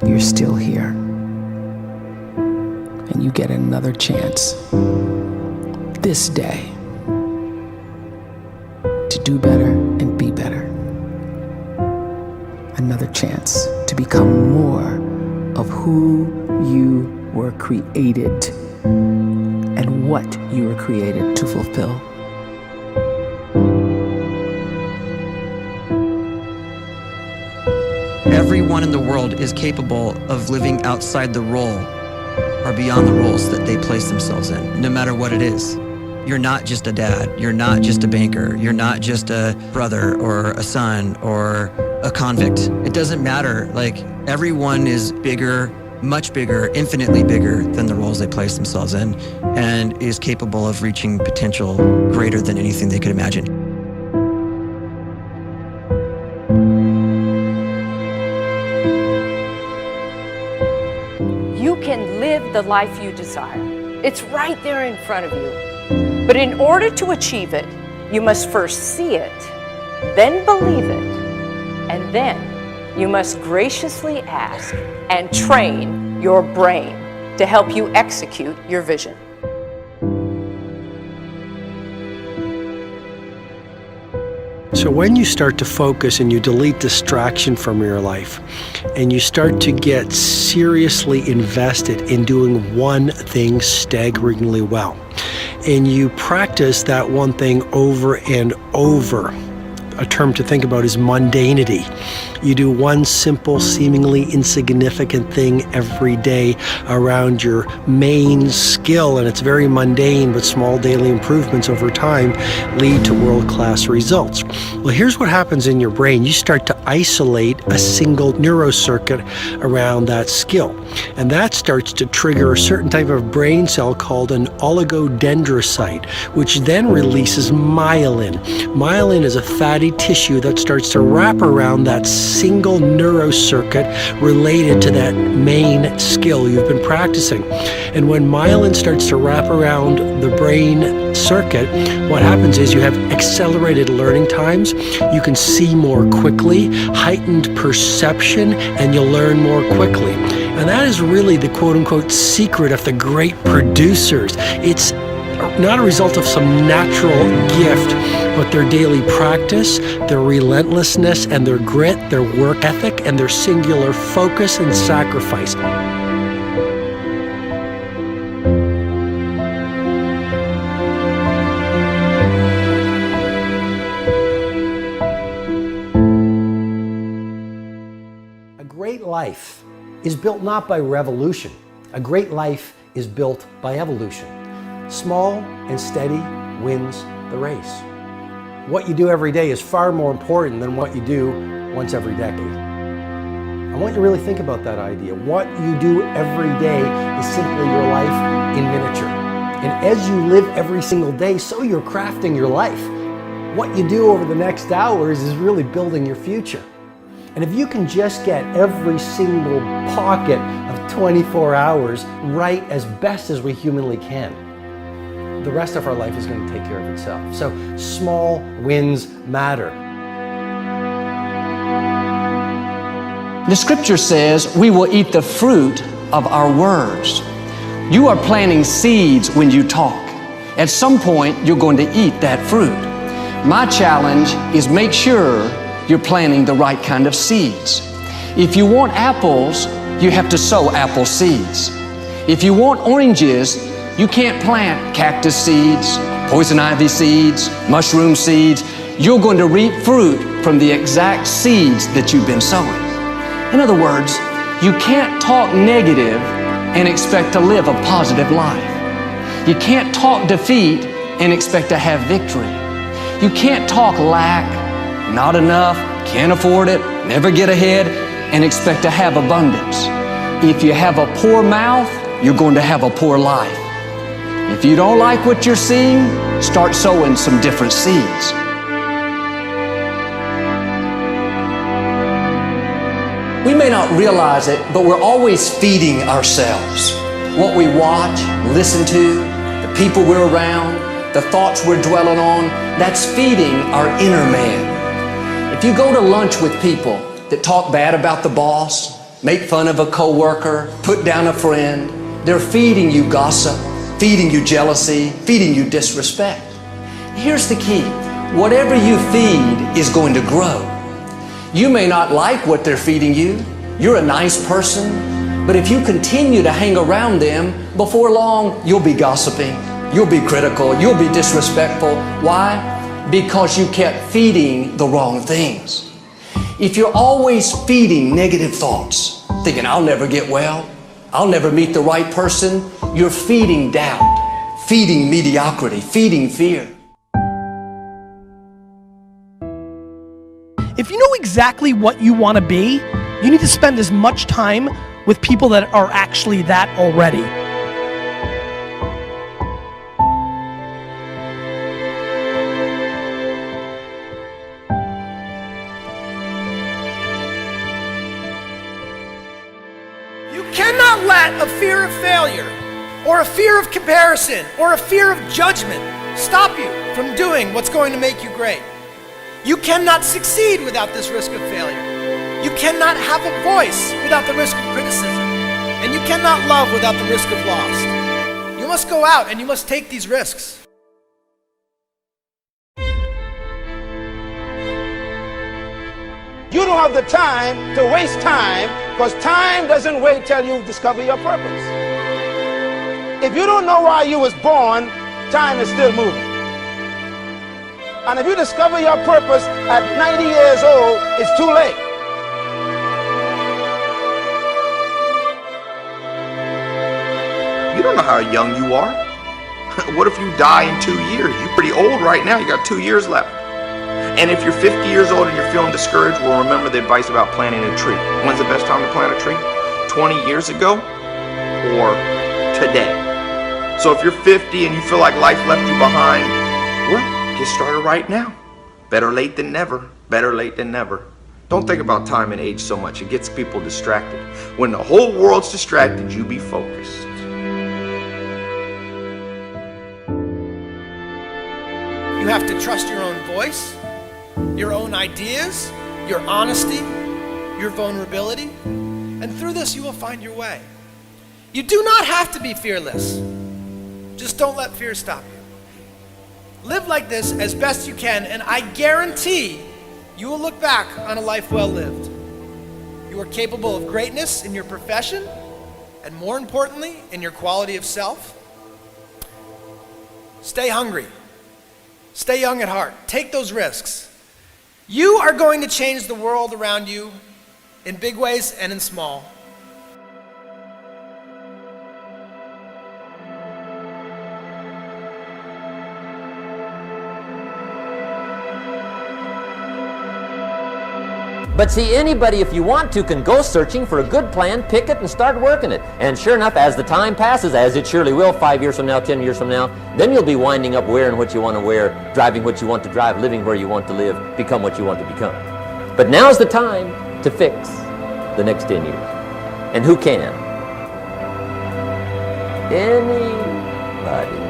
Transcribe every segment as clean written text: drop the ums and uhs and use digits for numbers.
you're still here. And you get another chance this day to do better and be better. Another chance to become more of who you were created and what you were created to fulfill. Everyone in the world is capable of living outside the role or beyond the roles that they place themselves in, no matter what it is. You're not just a dad, you're not just a banker, you're not just a brother or a son or a convict. It doesn't matter. Like, everyone is bigger, much bigger, infinitely bigger than the roles they place themselves in, and is capable of reaching potential greater than anything they could imagine. You can live the life you desire. It's right there in front of you. But in order to achieve it, you must first see it, then believe it, and then you must graciously ask and train your brain to help you execute your vision. So when you start to focus and you delete distraction from your life, and you start to get seriously invested in doing one thing staggeringly well, and you practice that one thing over and over, a term to think about is mundanity. You do one simple, seemingly insignificant thing every day around your main skill, and it's very mundane, but small daily improvements over time lead to world-class results. Well, here's what happens in your brain. You start to isolate a single neurocircuit around that skill, and that starts to trigger a certain type of brain cell called an oligodendrocyte, which then releases myelin. Myelin is a fatty tissue that starts to wrap around that single neurocircuit related to that main skill you've been practicing. And when myelin starts to wrap around the brain circuit, what happens is you have accelerated learning times, you can see more quickly, heightened perception, and you'll learn more quickly. And that is really the quote-unquote secret of the great producers. It's not a result of some natural gift, but their daily practice, their relentlessness and their grit, their work ethic, and their singular focus and sacrifice. A great life is built not by revolution. A great life is built by evolution. Small and steady wins the race. What you do every day is far more important than what you do once every decade. I want you to really think about that idea. What you do every day is simply your life in miniature. And as you live every single day, so you're crafting your life. What you do over the next hours is really building your future. And if you can just get every single pocket of 24 hours right as best as we humanly can, the rest of our life is going to take care of itself. So small wins matter. The scripture says we will eat the fruit of our words. You are planting seeds when you talk. At some point, you're going to eat that fruit. My challenge is make sure you're planting the right kind of seeds. If you want apples, you have to sow apple seeds. If you want oranges, you can't plant cactus seeds, poison ivy seeds, mushroom seeds. You're going to reap fruit from the exact seeds that you've been sowing. In other words, you can't talk negative and expect to live a positive life. You can't talk defeat and expect to have victory. You can't talk lack, not enough, can't afford it, never get ahead, and expect to have abundance. If you have a poor mouth, you're going to have a poor life. If you don't like what you're seeing, start sowing some different seeds. We may not realize it, but we're always feeding ourselves. What we watch, listen to, the people we're around, the thoughts we're dwelling on, that's feeding our inner man. If you go to lunch with people that talk bad about the boss, make fun of a coworker, put down a friend. They're feeding you gossip, feeding you jealousy, feeding you disrespect. Here's the key. Whatever you feed is going to grow. You may not like what they're feeding you. You're a nice person, but if you continue to hang around them, before long, you'll be gossiping, you'll be critical, you'll be disrespectful. Why? Because you kept feeding the wrong things. If you're always feeding negative thoughts, thinking, I'll never get well, I'll never meet the right person, you're feeding doubt, feeding mediocrity, feeding fear. If you know exactly what you want to be, you need to spend as much time with people that are actually that already. You cannot let a fear of failure, or a fear of comparison, or a fear of judgment stop you from doing what's going to make you great. You cannot succeed without this risk of failure. You cannot have a voice without the risk of criticism. And you cannot love without the risk of loss. You must go out and you must take these risks. You don't have the time to waste time, because time doesn't wait till you discover your purpose. If you don't know why you was born, time is still moving. And if you discover your purpose at 90 years old, it's too late. You don't know how young you are. What if you die in 2 years? You're pretty old right now. You got 2 years left. And if you're 50 years old and you're feeling discouraged, well, remember the advice about planting a tree. When's the best time to plant a tree? 20 years ago or today? So if you're 50 and you feel like life left you behind, well, get started right now. Better late than never. Better late than never. Don't think about time and age so much. It gets people distracted. When the whole world's distracted, you be focused. You have to trust your own voice, your own ideas, your honesty, your vulnerability, and through this you will find your way. You do not have to be fearless. Just don't let fear stop you. Live like this as best you can, and I guarantee you will look back on a life well lived. You are capable of greatness in your profession, and more importantly, in your quality of self. Stay hungry. Stay young at heart. Take those risks. You are going to change the world around you in big ways and in small. But see, anybody, if you want to, can go searching for a good plan, pick it, and start working it. And sure enough, as the time passes, as it surely will 5 years from now, 10 years from now, then you'll be winding up wearing what you want to wear, driving what you want to drive, living where you want to live, become what you want to become. But now's the time to fix the next 10 years. And who can? Anybody.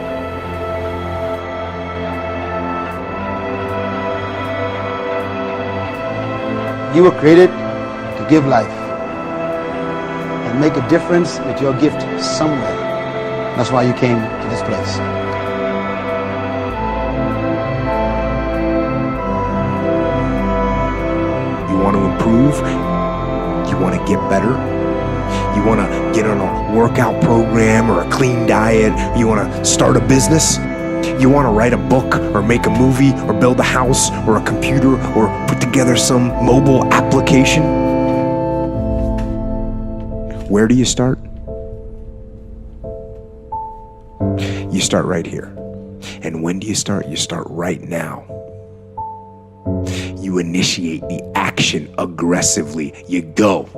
You were created to give life and make a difference with your gift somewhere. That's why you came to this place. You want to improve? You want to get better? You want to get on a workout program or a clean diet? You want to start a business? You want to write a book or make a movie or build a house or a computer or put together some mobile application? Where do you start? You start right here. And when do you start? You start right now. You initiate the action aggressively. You go.